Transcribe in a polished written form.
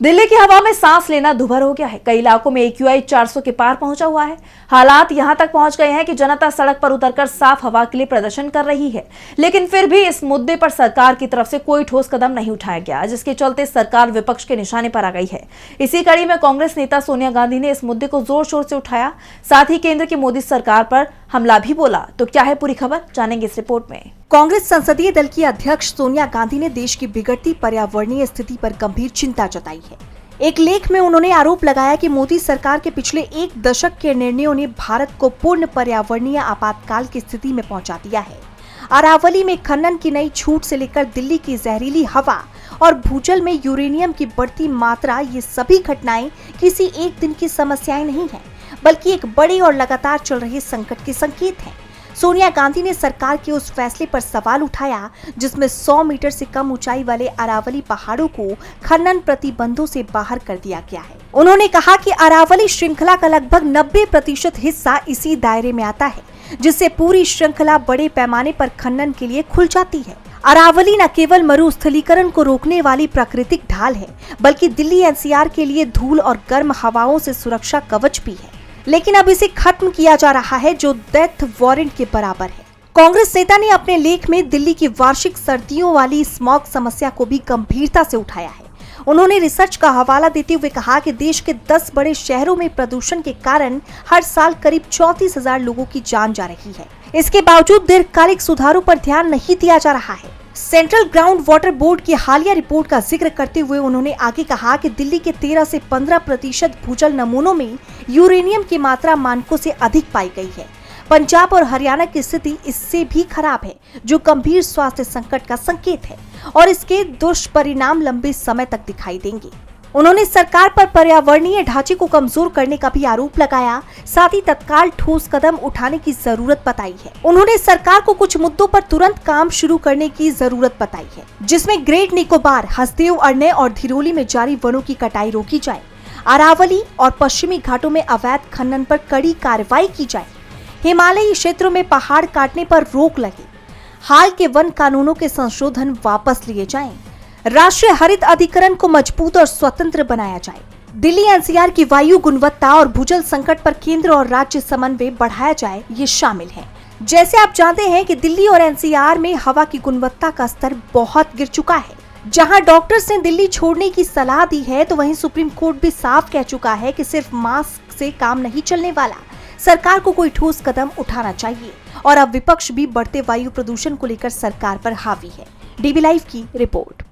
दिल्ली की हवा में सांस लेना दुभर हो गया है। कई इलाकों में AQI 400 के पार पहुंचा हुआ है। हालात यहां तक पहुंच गए हैं कि जनता सड़क पर उतरकर साफ हवा के लिए प्रदर्शन कर रही है, लेकिन फिर भी इस मुद्दे पर सरकार की तरफ से कोई ठोस कदम नहीं उठाया गया, जिसके चलते सरकार विपक्ष के निशाने पर आ गई है। इसी कड़ी में कांग्रेस नेता सोनिया गांधी ने इस मुद्दे को जोर शोर से उठाया, साथ ही केंद्र की मोदी सरकार पर हमला भी बोला। तो क्या है पूरी खबर, जानेंगे इस रिपोर्ट में। कांग्रेस संसदीय दल की अध्यक्ष सोनिया गांधी ने देश की बिगड़ती पर्यावरणीय स्थिति पर गंभीर चिंता जताई है। एक लेख में उन्होंने आरोप लगाया कि मोदी सरकार के पिछले एक दशक के निर्णयों ने भारत को पूर्ण पर्यावरणीय आपातकाल की स्थिति में पहुंचा दिया है। अरावली में खनन की नई छूट से लेकर दिल्ली की जहरीली हवा और भूजल में यूरेनियम की बढ़ती मात्रा, ये सभी घटनाएं किसी एक दिन की समस्याएं नहीं है, बल्कि एक बड़े और लगातार चल रहे संकट के संकेत हैं। सोनिया गांधी ने सरकार के उस फैसले पर सवाल उठाया जिसमें 100 मीटर से कम ऊंचाई वाले अरावली पहाड़ों को खनन प्रतिबंधों से बाहर कर दिया गया है। उन्होंने कहा कि अरावली श्रृंखला का लगभग 90% हिस्सा इसी दायरे में आता है, जिससे पूरी श्रृंखला बड़े पैमाने पर खनन के लिए खुल जाती है। अरावली न केवल मरुस्थलीकरण को रोकने वाली प्राकृतिक ढाल है, बल्कि दिल्ली NCR के लिए धूल और गर्म हवाओं से सुरक्षा कवच भी है। लेकिन अब इसे खत्म किया जा रहा है, जो डेथ वारंट के बराबर है। कांग्रेस नेता ने अपने लेख में दिल्ली की वार्षिक सर्दियों वाली स्मॉग समस्या को भी गंभीरता से उठाया है। उन्होंने रिसर्च का हवाला देते हुए कहा कि देश के 10 बड़े शहरों में प्रदूषण के कारण हर साल करीब 34,000 लोगों की जान जा रही है। इसके बावजूद दीर्घकालिक सुधारों पर ध्यान नहीं दिया जा रहा है। सेंट्रल ग्राउंड वाटर बोर्ड की हालिया रिपोर्ट का जिक्र करते हुए उन्होंने आगे कहा कि दिल्ली के 13 से 15% भूजल नमूनों में यूरेनियम की मात्रा मानकों से अधिक पाई गई है। पंजाब और हरियाणा की स्थिति इससे भी खराब है, जो गंभीर स्वास्थ्य संकट का संकेत है और इसके दुष्परिणाम लंबे समय तक दिखाई देंगे। उन्होंने सरकार पर पर्यावरणीय ढांचे को कमजोर करने का भी आरोप लगाया, साथ ही तत्काल ठोस कदम उठाने की जरूरत बताई है। उन्होंने सरकार को कुछ मुद्दों पर तुरंत काम शुरू करने की जरूरत बताई है, जिसमें ग्रेट निकोबार, हसदेव, अरण्य और धिरोली में जारी वनों की कटाई रोकी जाए, अरावली और पश्चिमी घाटों में अवैध खनन पर कड़ी कार्रवाई की जाए, हिमालयी क्षेत्रों में पहाड़ काटने पर रोक लगे, हाल के वन कानूनों के संशोधन वापस लिए जाएं, राष्ट्रीय हरित अधिकरण को मजबूत और स्वतंत्र बनाया जाए, दिल्ली NCR की वायु गुणवत्ता और भूजल संकट पर केंद्र और राज्य समन्वय बढ़ाया जाए, ये शामिल है। जैसे आप जानते हैं कि दिल्ली और NCR में हवा की गुणवत्ता का स्तर बहुत गिर चुका है। जहां डॉक्टर्स ने दिल्ली छोड़ने की सलाह दी है, तो वहीं सुप्रीम कोर्ट भी साफ कह चुका है कि सिर्फ मास्क से काम नहीं चलने वाला। सरकार को कोई ठोस कदम उठाना चाहिए और अब विपक्ष भी बढ़ते वायु प्रदूषण को लेकर सरकार पर हावी है। DB लाइव की रिपोर्ट।